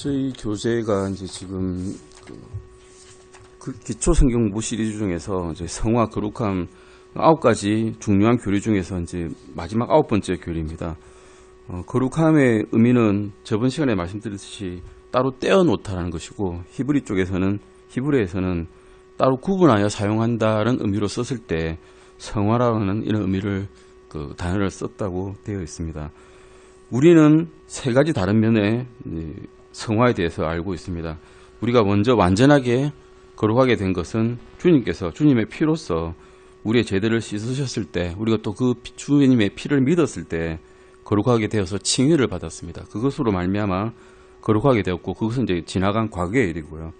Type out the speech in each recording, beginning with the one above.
저희 교재가 이제 지금 그 기초 성경 공부 시리즈 중에서 이제 성화 거룩함 9가지 중요한 교리 중에서 이제 마지막 9번째 교리입니다. 거룩함의 의미는 저번 시간에 말씀드렸듯이 따로 떼어 놓다라는 것이고, 히브리에서는 따로 구분하여 사용한다는 의미로 썼을 때 성화라는 이런 의미를 그 단어를 썼다고 되어 있습니다. 우리는 세 가지 다른 면의 성화에 대해서 알고 있습니다. 우리가 먼저 완전하게 거룩하게 된 것은 주님께서 주님의 피로써 우리의 죄들을 씻으셨을 때, 우리가 또 그 주님의 피를 믿었을 때 거룩하게 되어서 칭의를 받았습니다. 그것으로 말미암아 거룩하게 되었고, 그것은 이제 지나간 과거의 일이고요.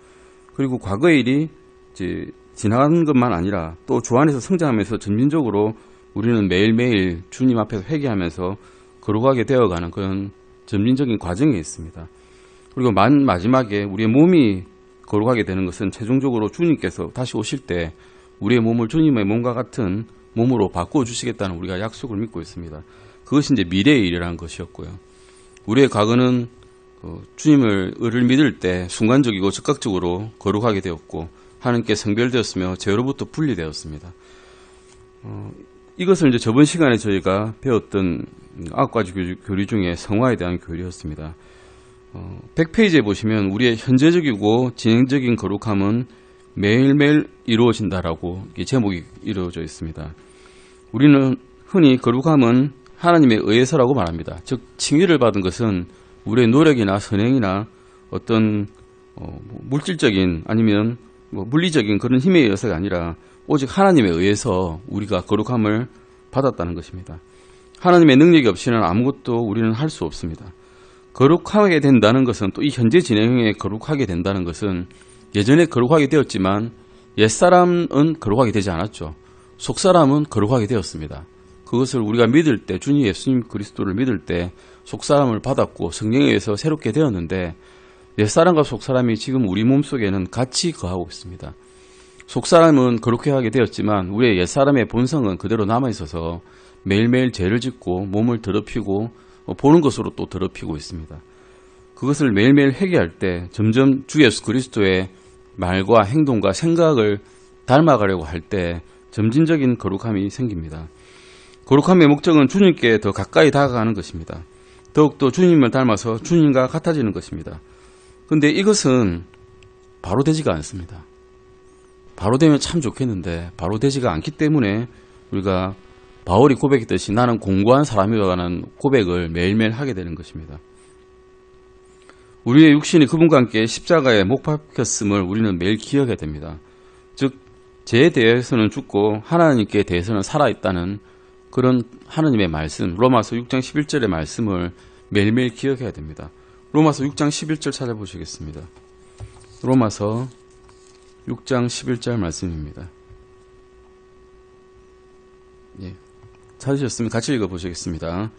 그리고 과거의 일이 이제 지나간 것만 아니라 또 주 안에서 성장하면서 점진적으로 우리는 매일매일 주님 앞에서 회개하면서 거룩하게 되어가는 그런 점진적인 과정에 있습니다. 그리고 마지막에 우리의 몸이 거룩하게 되는 것은 최종적으로 주님께서 다시 오실 때 우리의 몸을 주님의 몸과 같은 몸으로 바꾸어 주시겠다는 우리가 약속을 믿고 있습니다. 그것이 이제 미래의 일이라는 것이었고요. 우리의 과거는 주님을 믿을 때 순간적이고 즉각적으로 거룩하게 되었고, 하나님께 성별되었으며 죄로부터 분리되었습니다. 이것을 이제 저번 시간에 저희가 배웠던 9가지 교리 중에 성화에 대한 교리였습니다. 100페이지에 보시면 우리의 현재적이고 진행적인 거룩함은 매일매일 이루어진다라고 제목이 이루어져 있습니다. 우리는 흔히 거룩함은 하나님의 의해서라고 말합니다. 즉 칭의를 받은 것은 우리의 노력이나 선행이나 어떤 물질적인 아니면 물리적인 그런 힘에 의해서가 아니라 오직 하나님에 의해서 우리가 거룩함을 받았다는 것입니다. 하나님의 능력이 없이는 아무것도 우리는 할 수 없습니다. 거룩하게 된다는 것은, 또 이 현재 진행에 거룩하게 된다는 것은 예전에 거룩하게 되었지만 옛사람은 거룩하게 되지 않았죠. 속사람은 거룩하게 되었습니다. 그것을 우리가 믿을 때, 주님 예수님 그리스도를 믿을 때 속사람을 받았고 성령에 의해서 새롭게 되었는데, 옛사람과 속사람이 지금 우리 몸속에는 같이 거하고 있습니다. 속사람은 거룩하게 하게 되었지만 우리의 옛사람의 본성은 그대로 남아있어서 매일매일 죄를 짓고 몸을 더럽히고 보는 것으로 또 더럽히고 있습니다. 그것을 매일매일 회개할 때 점점 주 예수 그리스도의 말과 행동과 생각을 닮아가려고 할 때 점진적인 거룩함이 생깁니다. 거룩함의 목적은 주님께 더 가까이 다가가는 것입니다. 더욱더 주님을 닮아서 주님과 같아지는 것입니다. 그런데 이것은 바로 되지가 않습니다. 바로 되면 참 좋겠는데 바로 되지가 않기 때문에 우리가 바울이 고백했듯이 나는 공고한 사람이라는 고백을 매일매일 하게 되는 것입니다. 우리의 육신이 그분과 함께 십자가에 못 박혔음을 우리는 매일 기억해야 됩니다. 즉 죄에 대해서는 죽고 하나님께 대해서는 살아있다는 그런 하나님의 말씀, 로마서 6장 11절의 말씀을 매일매일 기억해야 됩니다. 로마서 6장 11절 찾아보시겠습니다. 로마서 6장 11절 말씀입니다. 예, 찾으셨으면 같이 읽어보시겠습니다.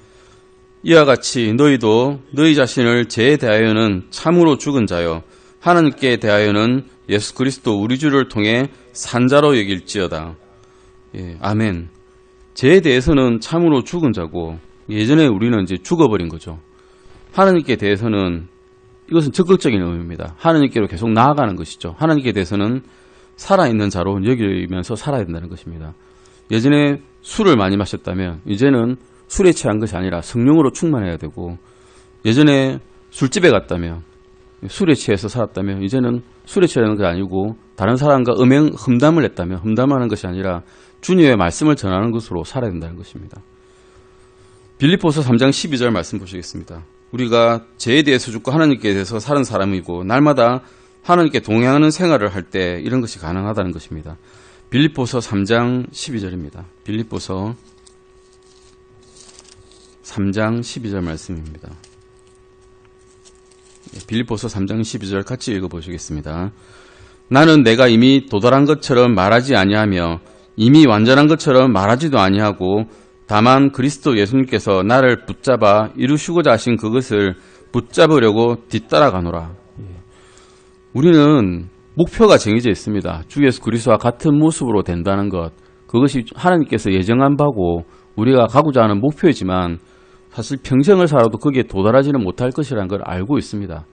이와 같이 너희도 너희 자신을 죄에 대하여는 참으로 죽은 자요 하나님께 대하여는 예수 그리스도 우리 주를 통해 산 자로 여길지어다. 예, 아멘. 죄에 대해서는 참으로 죽은 자고, 예전에 우리는 이제 죽어버린 거죠. 하나님께 대해서는, 이것은 적극적인 의미입니다. 하나님께로 계속 나아가는 것이죠. 하나님께 대해서는 살아있는 자로 여기면서 살아야 된다는 것입니다. 예전에 술을 많이 마셨다면 이제는 술에 취한 것이 아니라 성령으로 충만해야 되고, 예전에 술집에 갔다면 술에 취해서 살았다면 이제는 술에 취하는 것이 아니고 다른 사람과 험담을 했다면 험담하는 것이 아니라 주님의 말씀을 전하는 것으로 살아야 된다는 것입니다. 빌립보서 3장 12절 말씀 보시겠습니다. 우리가 죄에 대해서 죽고 하나님께 대해서 사는 사람이고 날마다 하나님께 동행하는 생활을 할 때 이런 것이 가능하다는 것입니다. 빌립보서 3장 12절입니다. 빌립보서 3장 12절 말씀입니다. 빌립보서 3장 12절 같이 읽어보시겠습니다. 나는 내가 이미 도달한 것처럼 말하지 아니하며 이미 완전한 것처럼 말하지도 아니하고 다만 그리스도 예수님께서 나를 붙잡아 이루시고자 하신 그것을 붙잡으려고 뒤따라가노라. 우리는 목표가 정해져 있습니다. 주 예수 그리스도와 같은 모습으로 된다는 것, 그것이 하나님께서 예정한 바고 우리가 가고자 하는 목표이지만 사실 평생을 살아도 거기에 도달하지는 못할 것이라는 걸 알고 있습니다.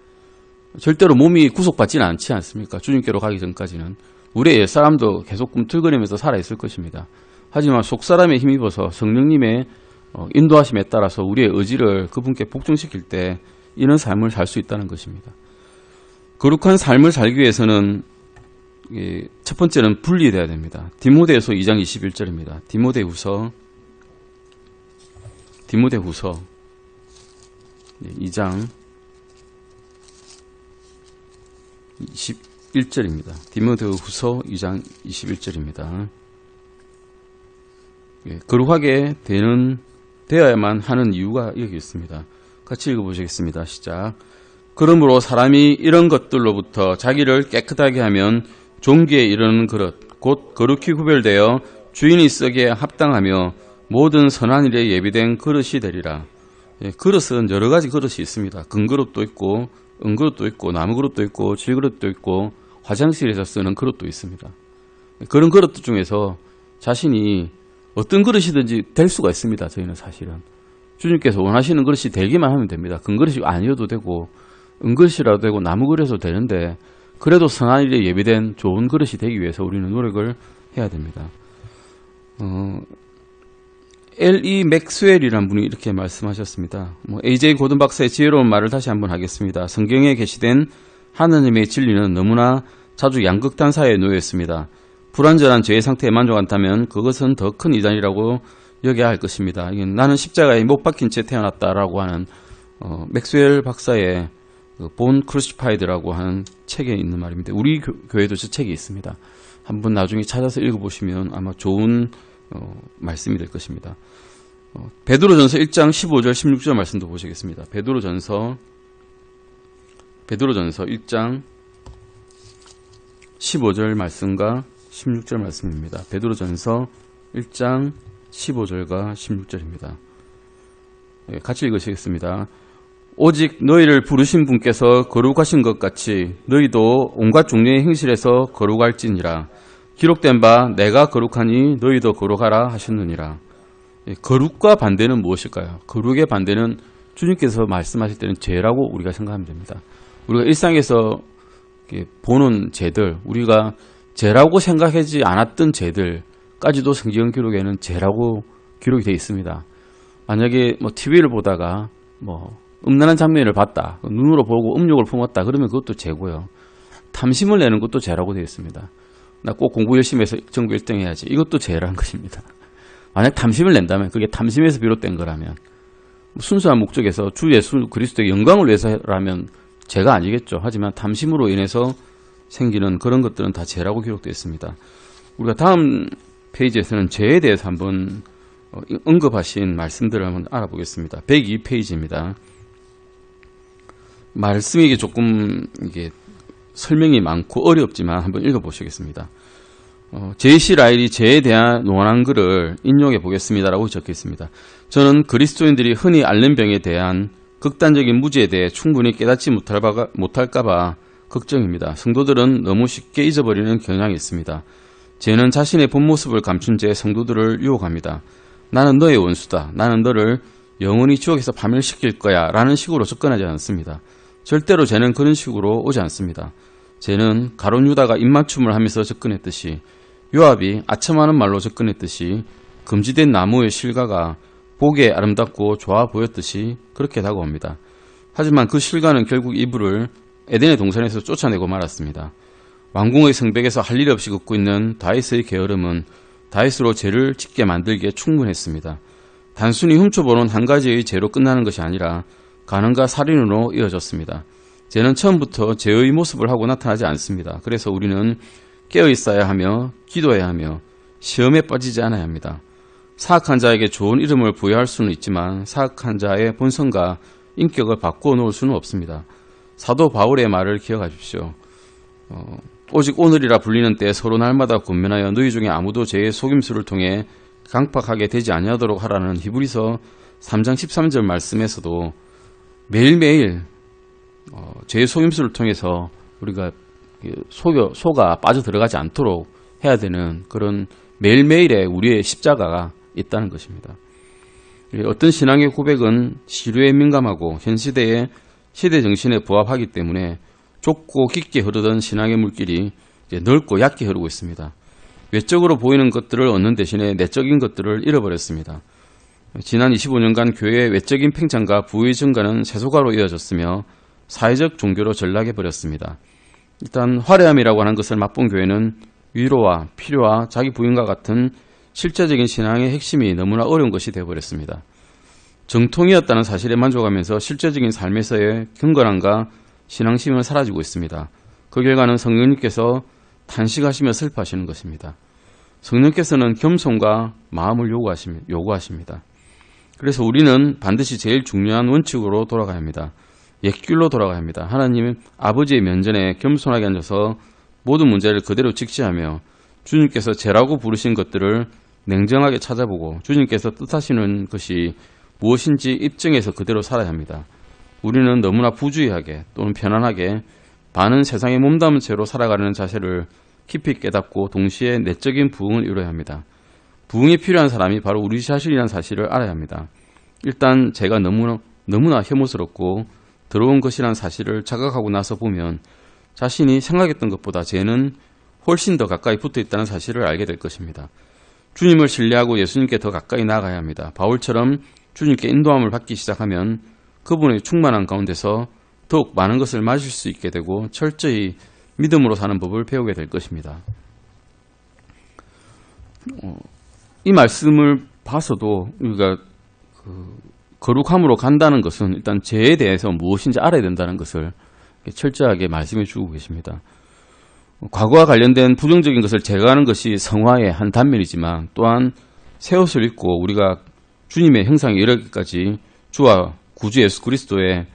절대로 몸이 구속받지는 않지 않습니까? 주님께로 가기 전까지는. 우리의 옛사람도 계속 꿈틀거리면서 살아있을 것입니다. 하지만 속사람에 힘입어서 성령님의 인도하심에 따라서 우리의 의지를 그분께 복종시킬 때 이런 삶을 살 수 있다는 것입니다. 거룩한 삶을 살기 위해서는 첫 번째는 분리되어야 됩니다. 디모데후서 2장 21절입니다. 디모데후서 2장 21절입니다. 디모데후서 2장 21절입니다. 거룩하게 되어야만 하는 이유가 여기 있습니다. 같이 읽어보시겠습니다. 시작. 그러므로 사람이 이런 것들로부터 자기를 깨끗하게 하면 존귀에 이르는 그릇, 곧 거룩히 구별되어 주인이 쓰기에 합당하며 모든 선한 일에 예비된 그릇이 되리라. 그릇은 여러 가지 그릇이 있습니다. 금그릇도 있고 은그릇도 있고 나무그릇도 있고 질그릇도 있고 화장실에서 쓰는 그릇도 있습니다. 그런 그릇 중에서 자신이 어떤 그릇이든지 될 수가 있습니다. 저희는 사실은 주님께서 원하시는 그릇이 되기만 하면 됩니다. 금그릇이 아니어도 되고 은그릇이라도 되고 나무그릇도 되는데 그래도 선한 일에 예비된 좋은 그릇이 되기 위해서 우리는 노력을 해야 됩니다. L.E. 맥스웰이라는 분이 이렇게 말씀하셨습니다. A.J. 고든 박사의 지혜로운 말을 다시 한번 하겠습니다. 성경에 게시된 하나님의 진리는 너무나 자주 양극단사에 놓여 있습니다. 불완전한 죄의 상태에 만족한다면 그것은 더 큰 이단이라고 여겨야 할 것입니다. 나는 십자가에 못 박힌 채 태어났다라고 하는 맥스웰 박사의 본 크루시파이드라고 하는 책에 있는 말입니다. 우리 교회도 저 책이 있습니다. 한번 나중에 찾아서 읽어보시면 아마 좋은 말씀이 될 것입니다. 베드로전서 1장 15절 16절 말씀도 보시겠습니다. 베드로전서 1장 15절 말씀과 16절 말씀입니다. 베드로전서 1장 15절과 16절입니다. 같이 읽으시겠습니다. 오직 너희를 부르신 분께서 거룩하신 것 같이 너희도 온갖 종류의 행실에서 거룩할지니라. 기록된 바 내가 거룩하니 너희도 거룩하라 하셨느니라. 거룩과 반대는 무엇일까요? 거룩의 반대는 주님께서 말씀하실 때는 죄라고 우리가 생각하면 됩니다. 우리가 일상에서 보는 죄들, 우리가 죄라고 생각하지 않았던 죄들까지도 성경 기록에는 죄라고 기록이 되어 있습니다. 만약에 TV를 보다가 음란한 장면을 봤다, 눈으로 보고 음욕을 품었다, 그러면 그것도 죄고요. 탐심을 내는 것도 죄라고 되어 있습니다. 나 꼭 공부 열심히 해서 전국 1등 해야지, 이것도 죄라는 것입니다. 만약 탐심을 낸다면, 그게 탐심에서 비롯된 거라면, 순수한 목적에서 주 예수 그리스도의 영광을 위해서라면 죄가 아니겠죠. 하지만 탐심으로 인해서 생기는 그런 것들은 다 죄라고 기록되어 있습니다. 우리가 다음 페이지에서는 죄에 대해서 한번 언급하신 말씀들을 한번 알아보겠습니다. 102페이지입니다. 말씀이 조금 설명이 많고 어렵지만 한번 읽어보시겠습니다. 제이시 라일이 죄에 대한 논한 글을 인용해 보겠습니다라고 적혀 있습니다. 저는 그리스도인들이 흔히 앓는 병에 대한 극단적인 무지에 대해 충분히 깨닫지 못할까봐 걱정입니다. 성도들은 너무 쉽게 잊어버리는 경향이 있습니다. 죄는 자신의 본 모습을 감춘 채 성도들을 유혹합니다. 나는 너의 원수다. 나는 너를 영원히 지옥에서 파멸시킬 거야. 라는 식으로 접근하지 않습니다. 절대로 죄는 그런 식으로 오지 않습니다. 죄는 가룟 유다가 입맞춤을 하면서 접근했듯이, 요압이 아첨하는 말로 접근했듯이, 금지된 나무의 실과가 보기에 아름답고 좋아 보였듯이 그렇게 다가옵니다. 하지만 그 실과는 결국 이브를 에덴의 동산에서 쫓아내고 말았습니다. 왕궁의 성벽에서 할 일 없이 걷고 있는 다윗의 게으름은 다윗으로 죄를 짓게 만들기에 충분했습니다. 단순히 훔쳐보는 한 가지의 죄로 끝나는 것이 아니라 간음과 살인으로 이어졌습니다. 죄는 처음부터 죄의 모습을 하고 나타나지 않습니다. 그래서 우리는 깨어있어야 하며 기도해야 하며 시험에 빠지지 않아야 합니다. 사악한 자에게 좋은 이름을 부여할 수는 있지만 사악한 자의 본성과 인격을 바꾸어 놓을 수는 없습니다. 사도 바울의 말을 기억하십시오. 오직 오늘이라 불리는 때 서로 날마다 권면하여 너희 중에 아무도 죄의 속임수를 통해 강팍하게 되지 아니하도록 하라는 히브리서 3장 13절 말씀에서도 매일매일 죄의 속임수를 통해서 우리가 속아 빠져들어가지 않도록 해야 되는 그런 매일매일의 우리의 십자가가 있다는 것입니다. 어떤 신앙의 고백은 시류에 민감하고 현 시대의 시대 정신에 부합하기 때문에 좁고 깊게 흐르던 신앙의 물길이 이제 넓고 얕게 흐르고 있습니다. 외적으로 보이는 것들을 얻는 대신에 내적인 것들을 잃어버렸습니다. 지난 25년간 교회의 외적인 팽창과 부의 증가는 세속화로 이어졌으며 사회적 종교로 전락해버렸습니다. 일단 화려함이라고 하는 것을 맛본 교회는 위로와 필요와 자기 부인과 같은 실제적인 신앙의 핵심이 너무나 어려운 것이 되어버렸습니다. 정통이었다는 사실에 만족하면서 실제적인 삶에서의 경건함과 신앙심은 사라지고 있습니다. 그 결과는 성령님께서 탄식하시며 슬퍼하시는 것입니다. 성령께서는 겸손과 마음을 요구하십니다. 그래서 우리는 반드시 제일 중요한 원칙으로 돌아가야 합니다. 옛길로 돌아가야 합니다. 하나님 아버지의 면전에 겸손하게 앉아서 모든 문제를 그대로 직시하며 주님께서 죄라고 부르신 것들을 냉정하게 찾아보고 주님께서 뜻하시는 것이 무엇인지 입증해서 그대로 살아야 합니다. 우리는 너무나 부주의하게 또는 편안하게 반은 세상에 몸담은 채로 살아가려는 자세를 깊이 깨닫고 동시에 내적인 부흥을 이루어야 합니다. 부흥이 필요한 사람이 바로 우리 자신이라는 사실을 알아야 합니다. 일단 제가 너무나 혐오스럽고 더러운 것이라는 사실을 자각하고 나서 보면 자신이 생각했던 것보다 죄는 훨씬 더 가까이 붙어 있다는 사실을 알게 될 것입니다. 주님을 신뢰하고 예수님께 더 가까이 나아가야 합니다. 바울처럼 주님께 인도함을 받기 시작하면 그분의 충만한 가운데서 더욱 많은 것을 마실 수 있게 되고 철저히 믿음으로 사는 법을 배우게 될 것입니다. 이 말씀을 봐서도 우리가 거룩함으로 간다는 것은 일단 죄에 대해서 무엇인지 알아야 된다는 것을 철저하게 말씀해 주고 계십니다. 과거와 관련된 부정적인 것을 제거하는 것이 성화의 한 단면이지만 또한 새 옷을 입고 우리가 주님의 형상에 이르기까지 주와 구주 예수 그리스도를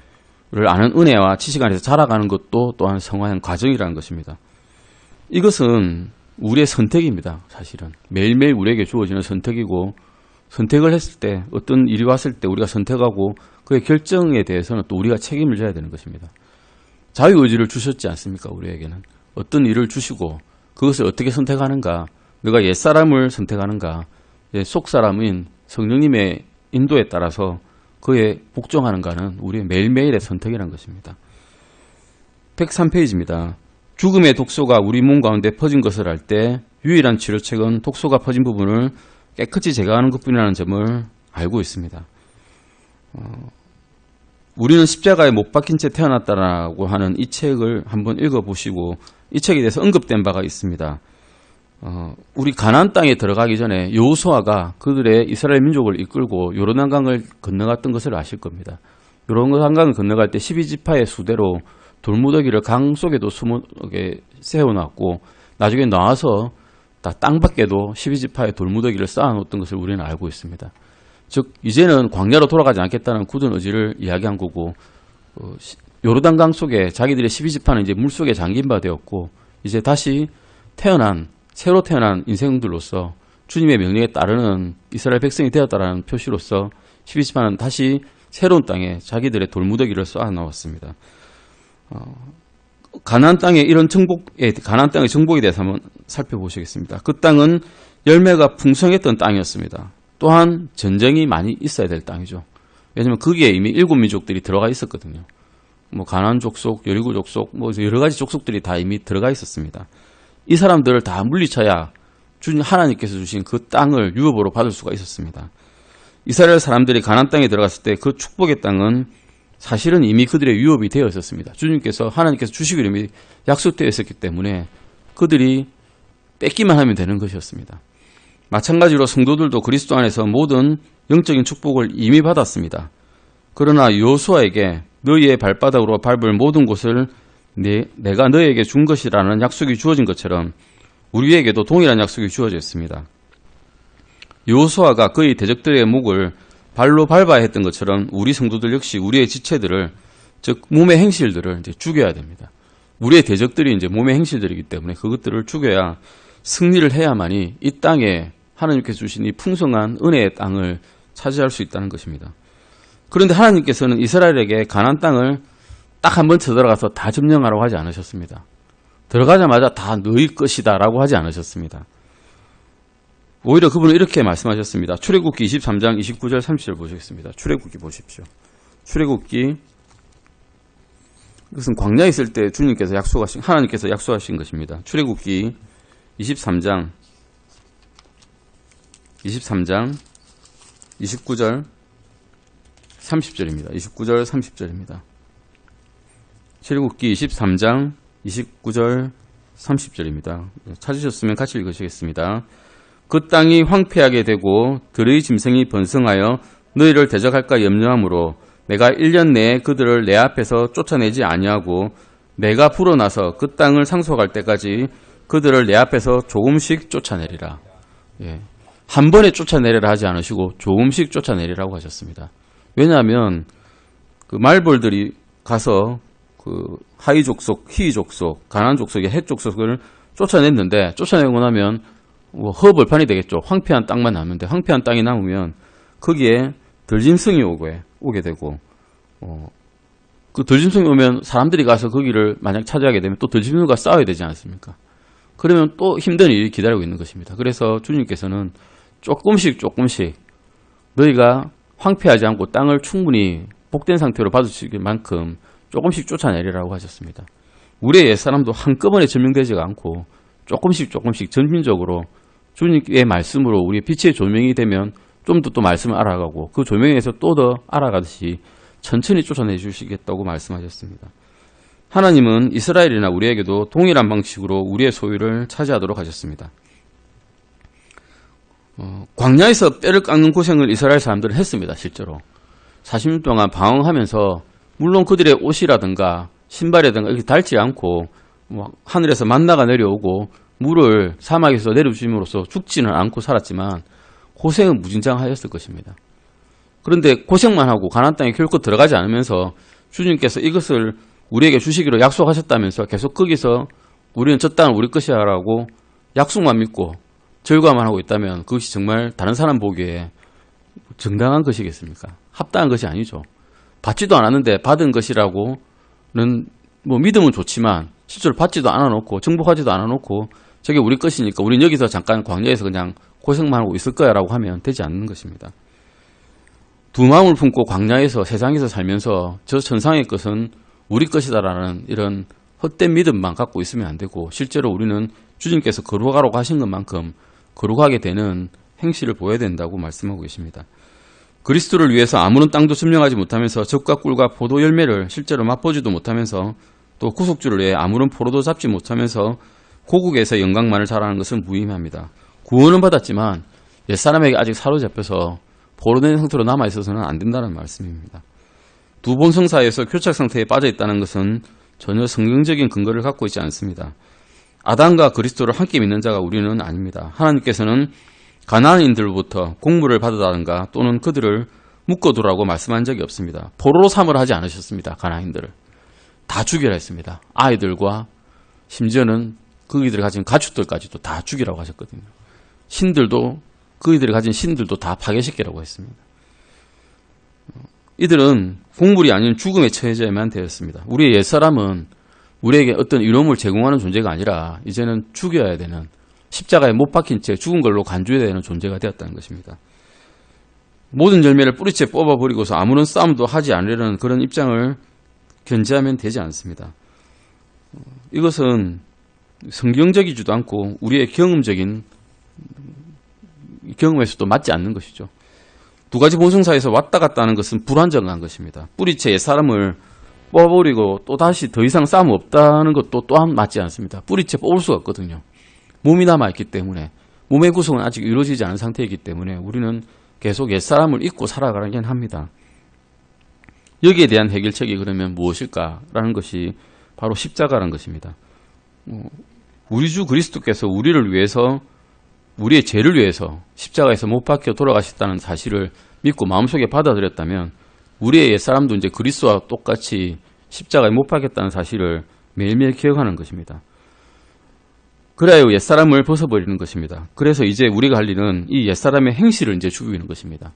아는 은혜와 지식 안에서 자라가는 것도 또한 성화의 과정이라는 것입니다. 이것은 우리의 선택입니다. 사실은 매일매일 우리에게 주어지는 선택이고 선택을 했을 때 어떤 일이 왔을 때 우리가 선택하고 그의 결정에 대해서는 또 우리가 책임을 져야 되는 것입니다. 자유의지를 주셨지 않습니까? 우리에게는 어떤 일을 주시고 그것을 어떻게 선택하는가, 내가 옛사람을 선택하는가, 속사람인 성령님의 인도에 따라서 그에 복종하는가는 우리의 매일매일의 선택이라는 것입니다. 103페이지입니다. 죽음의 독소가 우리 몸 가운데 퍼진 것을 알 때 유일한 치료책은 독소가 퍼진 부분을 깨끗이 제거하는 것뿐이라는 점을 알고 있습니다. 우리는 십자가에 못 박힌 채 태어났다라고 하는 이 책을 한번 읽어보시고 이 책에 대해서 언급된 바가 있습니다. 우리 가나안 땅에 들어가기 전에 여호수아가 그들의 이스라엘 민족을 이끌고 요르단강을 건너갔던 것을 아실 겁니다. 요르단강을 건너갈 때 12지파의 수대로 돌무더기를 강 속에도 숨게 세워놨고 나중에 나와서 다 땅 밖에도 12지파의 돌무더기를 쌓아놓았던 것을 우리는 알고 있습니다. 즉 이제는 광야로 돌아가지 않겠다는 굳은 의지를 이야기한 거고 요르단강 속에 자기들의 12지파는 이제 물속에 잠긴 바 되었고 이제 다시 새로 태어난 인생들로서 주님의 명령에 따르는 이스라엘 백성이 되었다라는 표시로서 12지파는 다시 새로운 땅에 자기들의 돌무더기를 쌓아놓았습니다. 가나안 땅의 가나안 땅의 정복에 대해서 한번 살펴보시겠습니다. 그 땅은 열매가 풍성했던 땅이었습니다. 또한 전쟁이 많이 있어야 될 땅이죠. 왜냐하면 거기에 이미 7민족들이 들어가 있었거든요. 가나안 족속, 여리고 족속, 여러 가지 족속들이 다 이미 들어가 있었습니다. 이 사람들을 다 물리쳐야 하나님께서 주신 그 땅을 유업으로 받을 수가 있었습니다. 이스라엘 사람들이 가나안 땅에 들어갔을 때 그 축복의 땅은 사실은 이미 그들의 유업이 되어 있었습니다. 하나님께서 주시기로 이미 약속되어 있었기 때문에 그들이 뺏기만 하면 되는 것이었습니다. 마찬가지로 성도들도 그리스도 안에서 모든 영적인 축복을 이미 받았습니다. 그러나 여호수아에게 너희의 발바닥으로 밟을 모든 곳을 내가 너희에게 준 것이라는 약속이 주어진 것처럼 우리에게도 동일한 약속이 주어져 있습니다. 여호수아가 그의 대적들의 목을 발로 밟아야 했던 것처럼 우리 성도들 역시 우리의 지체들을, 즉 몸의 행실들을 이제 죽여야 됩니다. 우리의 대적들이 이제 몸의 행실들이기 때문에 그것들을 죽여야 승리를 해야만이 이 땅에 하나님께서 주신 이 풍성한 은혜의 땅을 차지할 수 있다는 것입니다. 그런데 하나님께서는 이스라엘에게 가나안 땅을 딱 한 번 쳐들어가서 다 점령하라고 하지 않으셨습니다. 들어가자마자 다 너희 것이다 라고 하지 않으셨습니다. 오히려 그분은 이렇게 말씀하셨습니다. 출애굽기 23장 29절 30절 보시겠습니다. 출애굽기 보십시오. 출애굽기 이것은 광야에 있을 때 주님께서 하나님께서 약속하신 것입니다. 출애굽기 23장 29절 30절입니다. 29절 30절입니다. 출애굽기 23장 29절 30절입니다. 찾으셨으면 같이 읽으시겠습니다. 그 땅이 황폐하게 되고 들의 짐승이 번성하여 너희를 대적할까 염려하므로 내가 1년 내에 그들을 내 앞에서 쫓아내지 아니하고 내가 불어나서 그 땅을 상속할 때까지 그들을 내 앞에서 조금씩 쫓아내리라. 예. 한 번에 쫓아내리라 하지 않으시고 조금씩 쫓아내리라고 하셨습니다. 왜냐하면 그 말벌들이 가서 그 하위 족속, 히위 족속, 가나안 족속의 헷 족속을 쫓아냈는데 쫓아내고 나면 뭐 허벌판이 되겠죠. 황폐한 땅만 남는데 황폐한 땅이 남으면 거기에 들짐승이 오게 되고 그 들짐승이 오면 사람들이 가서 거기를 만약 차지하게 되면 또 들짐승과 싸워야 되지 않습니까? 그러면 또 힘든 일이 기다리고 있는 것입니다. 그래서 주님께서는 조금씩 너희가 황폐하지 않고 땅을 충분히 복된 상태로 받으실 만큼 조금씩 쫓아내리라고 하셨습니다. 우리의 옛사람도 한꺼번에 점령되지가 않고 조금씩 점진적으로 주님의 말씀으로 우리의 빛의 조명이 되면 좀 더 또 말씀을 알아가고 그 조명에서 또 더 알아가듯이 천천히 쫓아내 주시겠다고 말씀하셨습니다. 하나님은 이스라엘이나 우리에게도 동일한 방식으로 우리의 소유를 차지하도록 하셨습니다. 광야에서 뼈를 깎는 고생을 이스라엘 사람들은 했습니다. 실제로 40년 동안 방황하면서 물론 그들의 옷이라든가 신발이라든가 이렇게 닳지 않고 하늘에서 만나가 내려오고 물을 사막에서 내려주심으로써 죽지는 않고 살았지만 고생은 무진장하였을 것입니다. 그런데 고생만 하고 가나안 땅에 결코 들어가지 않으면서 주님께서 이것을 우리에게 주시기로 약속하셨다면서 계속 거기서 우리는 저 땅은 우리 것이야라고 약속만 믿고 절과만 하고 있다면 그것이 정말 다른 사람 보기에 정당한 것이겠습니까? 합당한 것이 아니죠. 받지도 않았는데 받은 것이라고는 뭐 믿음은 좋지만 실제로 받지도 않아놓고 정복하지도 않아놓고 저게 우리 것이니까 우린 여기서 잠깐 광야에서 그냥 고생만 하고 있을 거야 라고 하면 되지 않는 것입니다. 두 마음을 품고 광야에서 세상에서 살면서 저 천상의 것은 우리 것이다라는 이런 헛된 믿음만 갖고 있으면 안 되고 실제로 우리는 주님께서 거룩하라고 하신 것만큼 거룩하게 되는 행실을 보여야 된다고 말씀하고 계십니다. 그리스도를 위해서 아무런 땅도 점령하지 못하면서 젖과 꿀과 포도 열매를 실제로 맛보지도 못하면서 또 구속주를 위해 아무런 포로도 잡지 못하면서 고국에서 영광만을 자라는 것은 무의미합니다. 구원은 받았지만 옛사람에게 아직 사로잡혀서 포로된 상태로 남아있어서는 안 된다는 말씀입니다. 두 본성 사이에서 교착 상태에 빠져 있다는 것은 전혀 성경적인 근거를 갖고 있지 않습니다. 아담과 그리스도를 함께 믿는 자가 우리는 아닙니다. 하나님께서는 가나안인들로부터 공물을 받으라든가 또는 그들을 묶어두라고 말씀한 적이 없습니다. 포로로 삼으라 하지 않으셨습니다. 가나안인들을. 다 죽이라 했습니다. 아이들과 심지어는 그이들이 가진 가축들까지도 다 죽이라고 하셨거든요. 신들도 그이들이 가진 신들도 다 파괴시키라고 했습니다. 이들은 공물이 아닌 죽음에 처해져야만 되었습니다. 우리의 옛사람은 우리에게 어떤 이로움을 제공하는 존재가 아니라 이제는 죽여야 되는 십자가에 못 박힌 채 죽은 걸로 간주해야 되는 존재가 되었다는 것입니다. 모든 열매를 뿌리채 뽑아버리고서 아무런 싸움도 하지 않으려는 그런 입장을 견지하면 되지 않습니다. 이것은 성경적이지도 않고 우리의 경험적인 경험에서도 맞지 않는 것이죠. 두 가지 본성 사이에서 왔다 갔다 하는 것은 불안정한 것입니다. 뿌리채 옛사람을 뽑아버리고 또 다시 더 이상 싸움 없다는 것도 또한 맞지 않습니다. 뿌리채 뽑을 수가 없거든요. 몸이 남아있기 때문에 몸의 구성은 아직 이루어지지 않은 상태이기 때문에 우리는 계속 옛사람을 잊고 살아가긴 합니다. 여기에 대한 해결책이 그러면 무엇일까라는 것이 바로 십자가라는 것입니다. 우리 주 그리스도께서 우리를 위해서 우리의 죄를 위해서 십자가에서 못 박혀 돌아가셨다는 사실을 믿고 마음속에 받아들였다면 우리의 옛사람도 이제 그리스도와 똑같이 십자가에 못 박혔다는 사실을 매일매일 기억하는 것입니다. 그래야 옛사람을 벗어버리는 것입니다. 그래서 이제 우리가 할 일은 이 옛사람의 행실을 이제 죽이는 것입니다.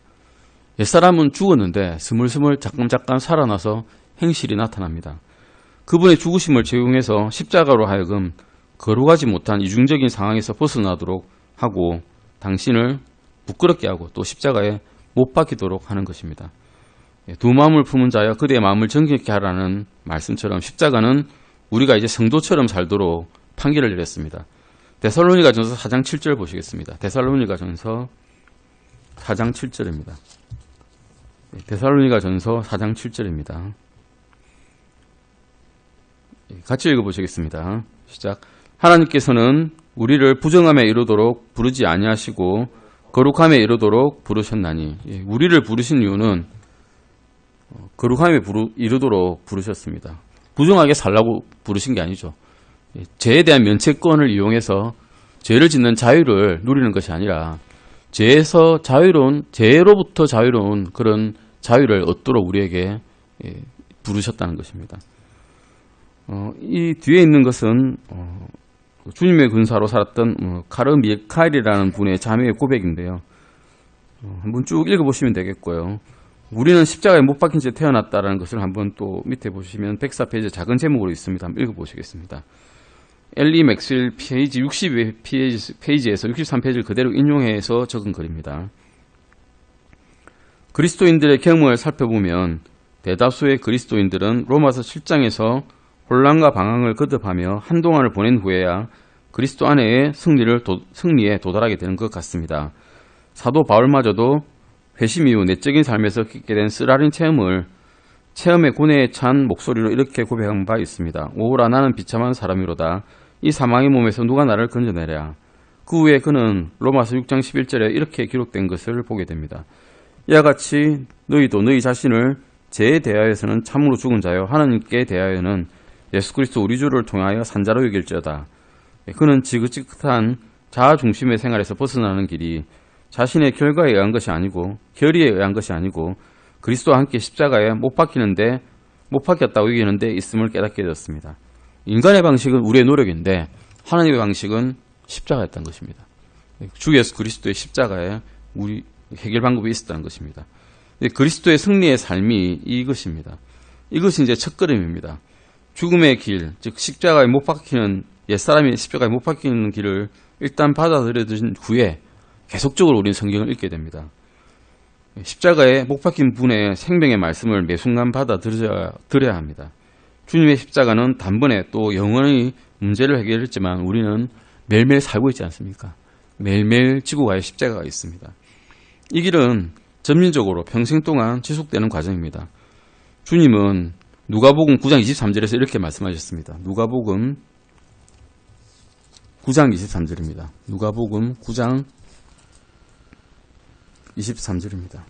옛사람은 죽었는데 스물스물 잠깐 살아나서 행실이 나타납니다. 그분의 죽으심을 적용해서 십자가로 하여금 거룩하지 못한 이중적인 상황에서 벗어나도록 하고 당신을 부끄럽게 하고 또 십자가에 못 박히도록 하는 것입니다. 두 마음을 품은 자여 그대의 마음을 정결케 하라는 말씀처럼 십자가는 우리가 이제 성도처럼 살도록 판결을 내렸습니다. 데살로니가전서 4장 7절 보시겠습니다. 데살로니가전서 4장 7절입니다. 데살로니가전서 4장 7절입니다. 같이 읽어보시겠습니다. 시작. 하나님께서는 우리를 부정함에 이르도록 부르지 아니하시고 거룩함에 이르도록 부르셨나니, 우리를 부르신 이유는 거룩함에 이르도록 부르셨습니다. 부정하게 살라고 부르신 게 아니죠. 죄에 대한 면책권을 이용해서 죄를 짓는 자유를 누리는 것이 아니라 죄로부터 자유로운 그런 자유를 얻도록 우리에게 부르셨다는 것입니다. 이 뒤에 있는 것은 주님의 군사로 살았던 카르 미카엘이라는 분의 자매의 고백인데요. 한번 쭉 읽어보시면 되겠고요. 우리는 십자가에 못 박힌 채 태어났다라는 것을 한번 또 밑에 보시면 104페이지 작은 제목으로 있습니다. 한번 읽어보시겠습니다. 엘리 맥스웰 페이지 60페이지에서 63페이지를 그대로 인용해서 적은 글입니다. 그리스도인들의 경험을 살펴보면 대다수의 그리스도인들은 로마서 7장에서 혼란과 방황을 거듭하며 한동안을 보낸 후에야 그리스도 안에의 승리에 도달하게 되는 것 같습니다. 사도 바울마저도 회심 이후 내적인 삶에서 겪게 된 쓰라린 체험의 고뇌에 찬 목소리로 이렇게 고백한 바 있습니다. 오라 나는 비참한 사람이로다. 이 사망의 몸에서 누가 나를 건져내랴. 그 후에 그는 로마서 6장 11절에 이렇게 기록된 것을 보게 됩니다. 이와 같이 너희도 너희 자신을 죄에 대하여서는 참으로 죽은 자요 하나님께 대하여는 예수 그리스도 우리 주를 통하여 산자로 여길지어다. 그는 지긋지긋한 자아 중심의 생활에서 벗어나는 길이 자신의 결과에 의한 것이 아니고 결의에 의한 것이 아니고 그리스도와 함께 십자가에 못 박혔다고 여기는 데 있음을 깨닫게 되었습니다. 인간의 방식은 우리의 노력인데 하나님의 방식은 십자가였던 것입니다. 주 예수 그리스도의 십자가에 우리 해결 방법이 있었다는 것입니다. 그리스도의 승리의 삶이 이것입니다. 이것이 이제 첫걸음입니다. 죽음의 길, 즉 십자가에 못 박히는 옛사람이 십자가에 못 박히는 길을 일단 받아들여진 후에 계속적으로 우리는 성경을 읽게 됩니다. 십자가에 못 박힌 분의 생명의 말씀을 매 순간 받아들여야 합니다. 주님의 십자가는 단번에 또 영원히 문제를 해결했지만 우리는 매일매일 살고 있지 않습니까? 매일매일 지고 가야 십자가가 있습니다. 이 길은 점진적으로 평생 동안 지속되는 과정입니다. 주님은 누가복음 9장 23절에서 이렇게 말씀하셨습니다. 누가복음 9장 23절입니다. 누가복음 9장 23절입니다.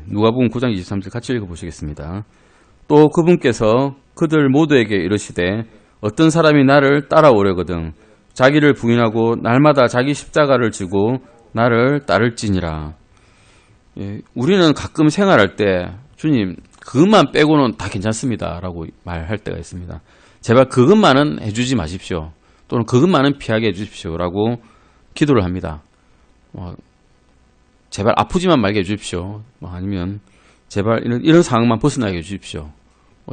누가복음 9장 23절 같이 읽어보시겠습니다. 또 그분께서 그들 모두에게 이르시되 어떤 사람이 나를 따라오려거든 자기를 부인하고 날마다 자기 십자가를 지고 나를 따를지니라. 우리는 가끔 생활할 때 주님 그것만 빼고는 다 괜찮습니다 라고 말할 때가 있습니다. 제발 그것만은 해주지 마십시오. 또는 그것만은 피하게 해주십시오 라고 기도를 합니다. 제발 아프지만 말게 해주십시오. 아니면 제발 이런 상황만 벗어나게 해주십시오.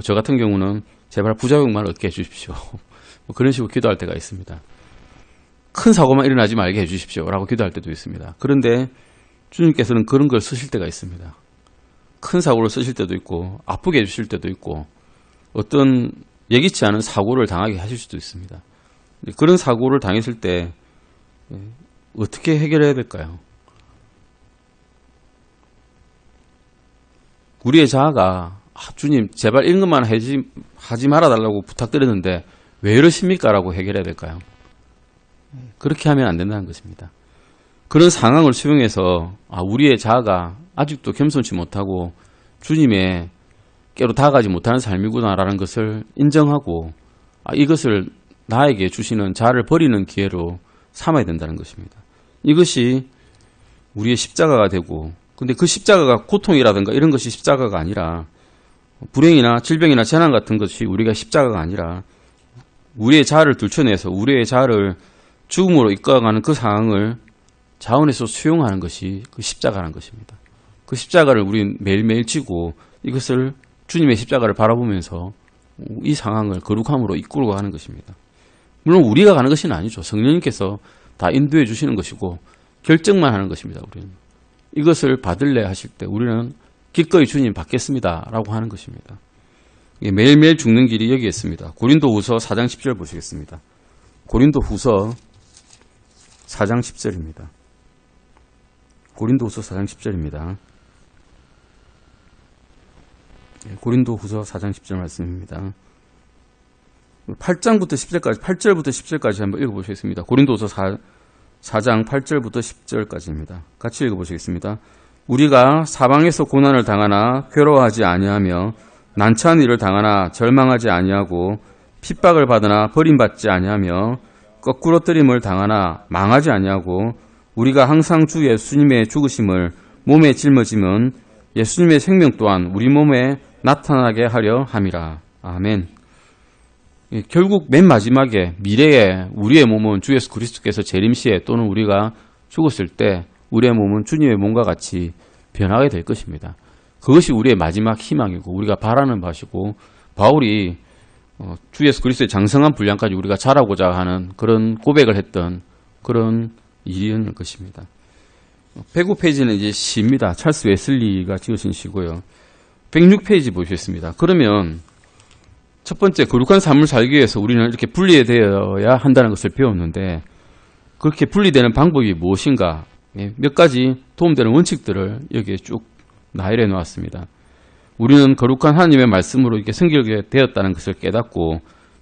저 같은 경우는 제발 부작용만 얻게 해주십시오. 그런 식으로 기도할 때가 있습니다. 큰 사고만 일어나지 말게 해주십시오 라고 기도할 때도 있습니다. 그런데 주님께서는 그런 걸 쓰실 때가 있습니다. 큰 사고를 쓰실 때도 있고 아프게 해주실 때도 있고 어떤 예기치 않은 사고를 당하게 하실 수도 있습니다. 그런 사고를 당했을 때 어떻게 해결해야 될까요? 우리의 자아가 주님 제발 이런 것만 하지 말아달라고 부탁드렸는데 왜 이러십니까? 라고 해결해야 될까요? 그렇게 하면 안 된다는 것입니다. 그런 상황을 수용해서 우리의 자아가 아직도 겸손치 못하고 주님의께로 다가가지 못하는 삶이구나라는 것을 인정하고 이것을 나에게 주시는 자아를 버리는 기회로 삼아야 된다는 것입니다. 이것이 우리의 십자가가 되고 근데 그 십자가가 고통이라든가 이런 것이 십자가가 아니라 불행이나 질병이나 재난 같은 것이 우리가 십자가가 아니라 우리의 자아를 들춰내서 우리의 자아를 죽음으로 이끌어가는 그 상황을 자원에서 수용하는 것이 그 십자가라는 것입니다. 그 십자가를 우리는 매일매일 지고 이것을 주님의 십자가를 바라보면서 이 상황을 거룩함으로 이끌고 가는 것입니다. 물론 우리가 가는 것은 아니죠. 성령님께서 다 인도해 주시는 것이고 결정만 하는 것입니다. 우리는 이것을 받을래 하실 때 우리는 기꺼이 주님 받겠습니다 라고 하는 것입니다. 매일매일 죽는 길이 여기에 있습니다. 고린도후서 4장 10절 보시겠습니다. 고린도후서 4장 10절입니다. 고린도후서 4장 10절입니다. 고린도후서 4장 10절 말씀입니다. 8장부터 10절까지, 8절부터 10절까지 한번 읽어보시겠습니다. 고린도후서 4장 8절부터 10절까지입니다. 같이 읽어보시겠습니다. 우리가 사방에서 고난을 당하나 괴로워하지 아니하며 난처한 일을 당하나 절망하지 아니하고 핍박을 받으나 버림받지 아니하며 거꾸러뜨림을 당하나 망하지 아니하고 우리가 항상 주 예수님의 죽으심을 몸에 짊어짐은 예수님의 생명 또한 우리 몸에 나타나게 하려 함이라. 아멘. 결국 맨 마지막에 미래에 우리의 몸은 주 예수 그리스도께서 재림시에 또는 우리가 죽었을 때 우리의 몸은 주님의 몸과 같이 변하게 될 것입니다. 그것이 우리의 마지막 희망이고 우리가 바라는 바시고 바울이 주 예수 그리스도의 장성한 분량까지 우리가 자라고자 하는 그런 고백을 했던 그런 일인 것입니다. 105페이지는 이제 시입니다. 찰스 웨슬리가 지으신 시고요. 106페이지 보시겠습니다. 그러면 첫 번째 거룩한 삶을 살기 위해서 우리는 이렇게 분리되어야 한다는 것을 배웠는데 그렇게 분리되는 방법이 무엇인가 몇 가지 도움되는 원칙들을 여기에 쭉 나열해 놓았습니다. 우리는 거룩한 하나님의 말씀으로 이렇게 성결하게 되었다는 것을 깨닫고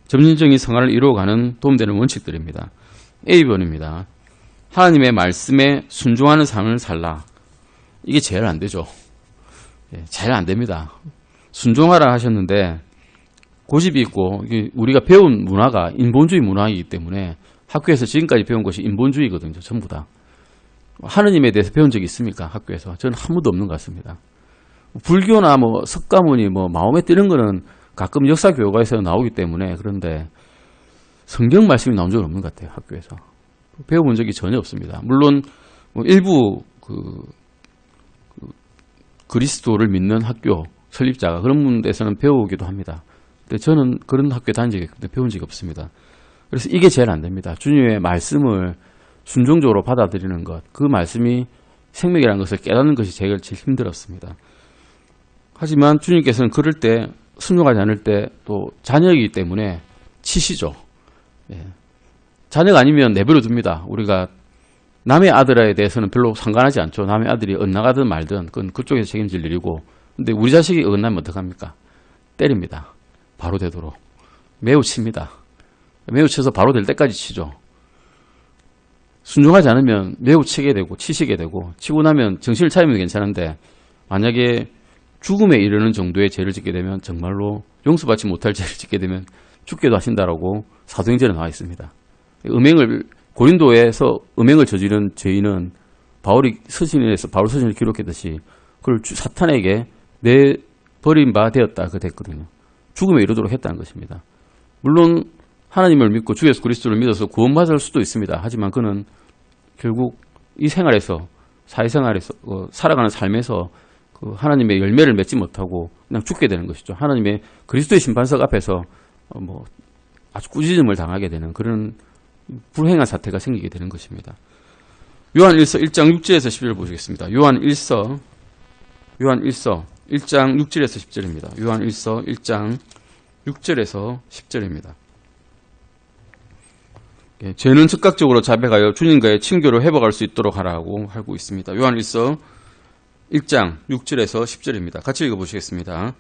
점진적인 성화를 이루어가는 도움되는 원칙들입니다. A번입니다. 하나님의 말씀에 순종하는 삶을 살라. 이게 제일 안 되죠. 제일 안 됩니다. 순종하라 하셨는데 고집이 있고 우리가 배운 문화가 인본주의 문화이기 때문에 학교에서 지금까지 배운 것이 인본주의거든요. 전부 다. 하느님에 대해서 배운 적이 있습니까? 학교에서. 저는 한 번도 없는 것 같습니다. 불교나 뭐 석가모니 뭐 마음에 드는 거는 가끔 역사 교과에서 나오기 때문에 그런데 성경 말씀이 나온 적은 없는 것 같아요. 학교에서. 배워본 적이 전혀 없습니다. 물론 뭐 일부 그리스도를 믿는 학교 설립자가 그런 데서는 배우기도 합니다. 근데 저는 그런 학교에 다닌 적이 배운 적이 없습니다. 그래서 이게 제일 안 됩니다. 주님의 말씀을 순종적으로 받아들이는 것, 그 말씀이 생명이라는 것을 깨닫는 것이 제일 힘들었습니다. 하지만 주님께서는 그럴 때 순종하지 않을 때 또 자녀이기 때문에 치시죠. 자녀가 아니면 내버려 둡니다. 우리가 남의 아들에 대해서는 별로 상관하지 않죠. 남의 아들이 엇나가든 말든 그건 그쪽에서 책임질 일이고 근데 우리 자식이 어긋나면 어떡합니까? 때립니다. 바로 되도록. 매우 칩니다. 매우 쳐서 바로 될 때까지 치죠. 순종하지 않으면 매우 치게 되고 치시게 되고 치고 나면 정신을 차리면 괜찮은데 만약에 죽음에 이르는 정도의 죄를 짓게 되면 정말로 용서받지 못할 죄를 짓게 되면 죽게도 하신다라고 사도행전에 나와 있습니다. 고린도에서 음행을 저지른 죄인은 바울 서신을 기록했듯이 그걸 사탄에게 내버린 바 되었다 그 됐거든요. 죽음에 이르도록 했다는 것입니다. 물론 하나님을 믿고 주 예수 그리스도를 믿어서 구원받을 수도 있습니다. 하지만 그는 결국 이 생활에서 사회생활에서 살아가는 삶에서 그 하나님의 열매를 맺지 못하고 그냥 죽게 되는 것이죠. 하나님의 그리스도의 심판석 앞에서 아주 꾸짖음을 당하게 되는 그런 불행한 사태가 생기게 되는 것입니다. 요한1서 1장 6절에서 10절 보시겠습니다. 요한1서 1장 6절에서 10절입니다. 요한1서 1장 6절에서 10절입니다. 죄는 즉각적으로 자백하여 주님과의 친교를 회복할 수 있도록 하라고 하고 있습니다. 요한1서 1장 6절에서 10절입니다. 같이 읽어보시겠습니다.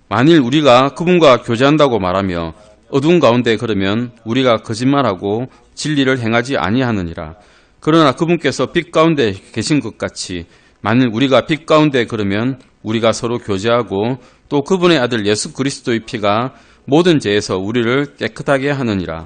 만일 우리가 그분과 교제한다고 말하며 어두운 가운데 걸으면 우리가 거짓말하고 진리를 행하지 아니하느니라. 그러나 그분께서 빛 가운데 계신 것 같이 만일 우리가 빛 가운데 걸으면 우리가 서로 교제하고 또 그분의 아들 예수 그리스도의 피가 모든 죄에서 우리를 깨끗하게 하느니라.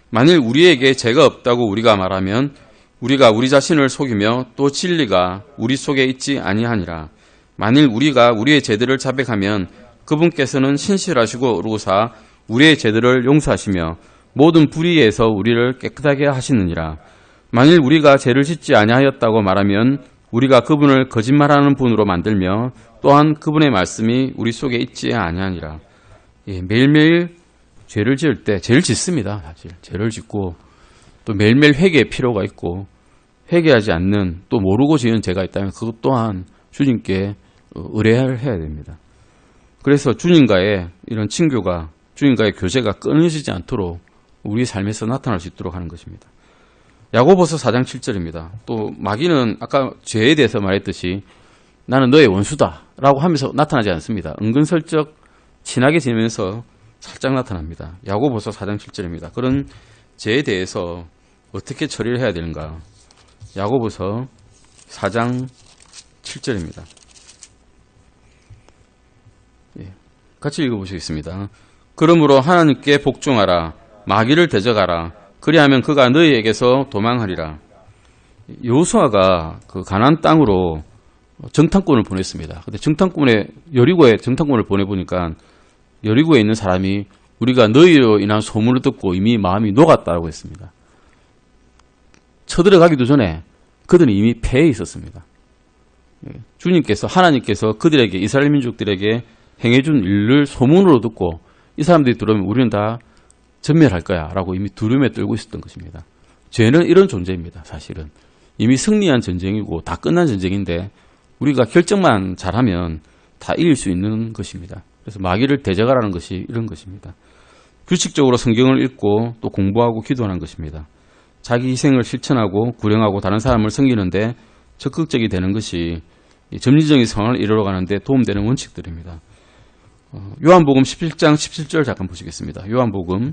만일 우리에게 죄가 없다고 우리가 말하면 우리가 우리 자신을 속이며 또 진리가 우리 속에 있지 아니하니라. 만일 우리가 우리의 죄들을 자백하면 그분께서는 신실하시고 의로우사 우리의 죄들을 용서하시며 모든 불의에서 우리를 깨끗하게 하시느니라. 만일 우리가 죄를 짓지 아니하였다고 말하면 우리가 그분을 거짓말하는 분으로 만들며 또한 그분의 말씀이 우리 속에 있지 아니하니라. 매일매일 죄를 지을 때 죄를 짓습니다. 사실 죄를 짓고 또 매일매일 회개의 필요가 있고 회개하지 않는, 또 모르고 지은 죄가 있다면 그것 또한 주님께 의뢰를 해야 됩니다. 그래서 주님과의 이런 친교가, 주님과의 교제가 끊어지지 않도록 우리 삶에서 나타날 수 있도록 하는 것입니다. 야고보서 4장 7절입니다. 또 마귀는 아까 죄에 대해서 말했듯이 나는 너의 원수다 라고 하면서 나타나지 않습니다. 은근슬쩍 친하게 지내면서 살짝 나타납니다. 야고보서 4장 7절입니다. 그런 죄에 대해서 어떻게 처리를 해야 되는가? 야고보서 4장 7절입니다. 같이 읽어보시겠습니다. 그러므로 하나님께 복종하라. 마귀를 대적하라. 그리하면 그가 너희에게서 도망하리라. 여호수아가 그 가나안 땅으로 정탐꾼을 보냈습니다. 근데 여리고에 정탐꾼을 보내보니까 여리고에 있는 사람이 우리가 너희로 인한 소문을 듣고 이미 마음이 녹았다고 했습니다. 쳐들어가기도 전에 그들은 이미 패해 있었습니다. 하나님께서 그들에게, 이스라엘 민족들에게 행해준 일을 소문으로 듣고 이 사람들이 들어오면 우리는 다 전멸할 거야 라고 이미 두려움에 떨고 있었던 것입니다. 죄는 이런 존재입니다. 사실은 이미 승리한 전쟁이고 다 끝난 전쟁인데 우리가 결정만 잘하면 다 이길 수 있는 것입니다. 그래서 마귀를 대적하라는 것이 이런 것입니다. 규칙적으로 성경을 읽고 또 공부하고 기도하는 것입니다. 자기 희생을 실천하고 구령하고 다른 사람을 섬기는데 적극적이 되는 것이 점진적인 상황을 이루어가는데 도움되는 원칙들입니다. 요한복음 17장 17절 잠깐 보시겠습니다. 요한복음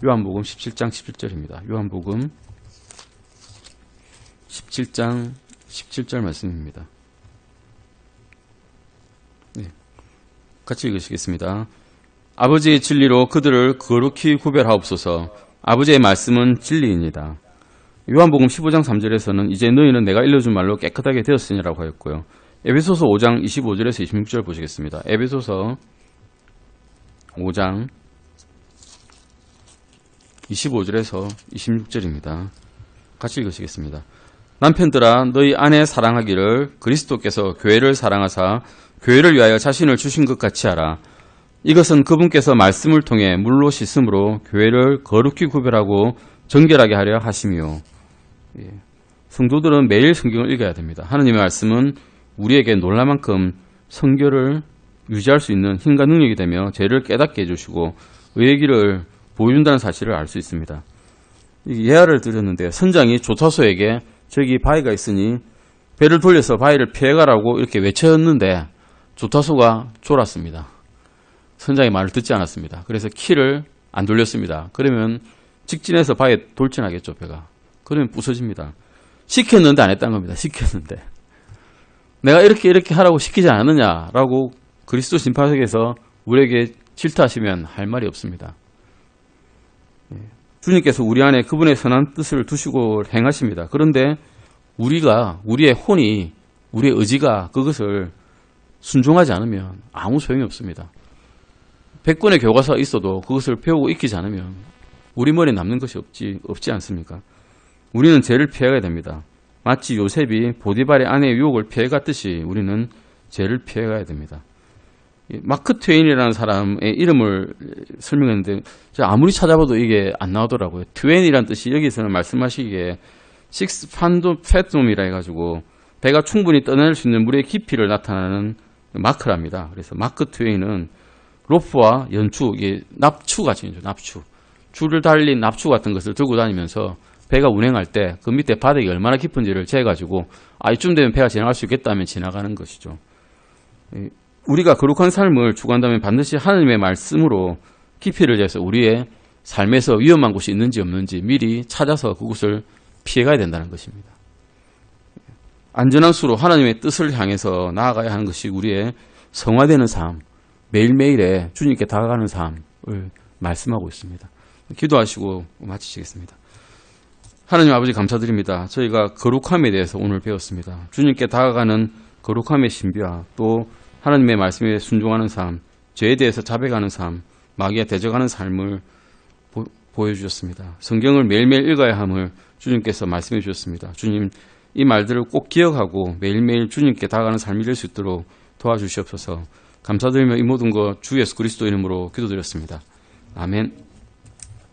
17장 17절입니다. 요한복음 17장 17절 말씀입니다. 같이 읽으시겠습니다. 아버지의 진리로 그들을 거룩히 구별하옵소서. 아버지의 말씀은 진리입니다. 요한복음 15장 3절에서는 이제 너희는 내가 일러준 말로 깨끗하게 되었으니라고 하였고요. 에베소서 5장 25절에서 26절 보시겠습니다. 에베소서 5장 25절에서 26절입니다. 같이 읽으시겠습니다. 남편들아 너희 아내 사랑하기를 그리스도께서 교회를 사랑하사 교회를 위하여 자신을 주신 것 같이 하라. 이것은 그분께서 말씀을 통해 물로 씻음으로 교회를 거룩히 구별하고 정결하게 하려 하심이요. 성도들은 매일 성경을 읽어야 됩니다. 하나님의 말씀은 우리에게 놀랄만큼 성결을 유지할 수 있는 힘과 능력이 되며 죄를 깨닫게 해주시고 의의 길을 보여준다는 사실을 알 수 있습니다. 예화를 드렸는데 선장이 조타소에게 저기 바위가 있으니 배를 돌려서 바위를 피해가라고 이렇게 외쳤는데 조타소가 졸았습니다. 선장의 말을 듣지 않았습니다. 그래서 키를 안 돌렸습니다. 그러면 직진해서 바위에 돌진하겠죠, 배가. 그러면 부서집니다. 시켰는데 안 했다는 겁니다. 시켰는데. 내가 이렇게 하라고 시키지 않느냐라고 그리스도 심판석에서 우리에게 질타하시면 할 말이 없습니다. 주님께서 우리 안에 그분의 선한 뜻을 두시고 행하십니다. 그런데 우리의 혼이, 우리의 의지가 그것을 순종하지 않으면 아무 소용이 없습니다. 100권의 교과서가 있어도 그것을 배우고 익히지 않으면 우리 머리에 남는 것이 없지 않습니까? 우리는 죄를 피해가야 됩니다. 마치 요셉이 보디발의 아내의 유혹을 피해갔듯이 우리는 죄를 피해가야 됩니다. 마크 트웨인이라는 사람의 이름을 설명했는데 아무리 찾아봐도 이게 안 나오더라고요. 트웨인이라는 뜻이 여기서는 말씀하시기에 식스 파톰이라 해가지고 배가 충분히 떠낼 수 있는 물의 깊이를 나타내는 마크랍니다. 그래서 마크 트웨인은 로프와 연추, 이게 납추같이 납추, 줄을 달린 납추 같은 것을 들고 다니면서 배가 운행할 때 그 밑에 바닥이 얼마나 깊은지를 재가지고 이쯤 되면 배가 지나갈 수 있겠다면 지나가는 것이죠. 우리가 거룩한 삶을 추구한다면 반드시 하나님의 말씀으로 깊이를 재서 우리의 삶에서 위험한 곳이 있는지 없는지 미리 찾아서 그곳을 피해가야 된다는 것입니다. 안전한 수로 하나님의 뜻을 향해서 나아가야 하는 것이 우리의 성화되는 삶, 매일매일의 주님께 다가가는 삶을 말씀하고 있습니다. 기도하시고 마치시겠습니다. 하나님 아버지 감사드립니다. 저희가 거룩함에 대해서 오늘 배웠습니다. 주님께 다가가는 거룩함의 신비와 또 하나님의 말씀에 순종하는 삶, 죄에 대해서 자백하는 삶, 마귀에 대적하는 삶을 보여주셨습니다. 성경을 매일매일 읽어야 함을 주님께서 말씀해 주셨습니다. 주님, 이 말들을 꼭 기억하고 매일매일 주님께 다가가는 삶이 될 수 있도록 도와주시옵소서. 감사드리며 이 모든 것 주 예수 그리스도 이름으로 기도드렸습니다. 아멘.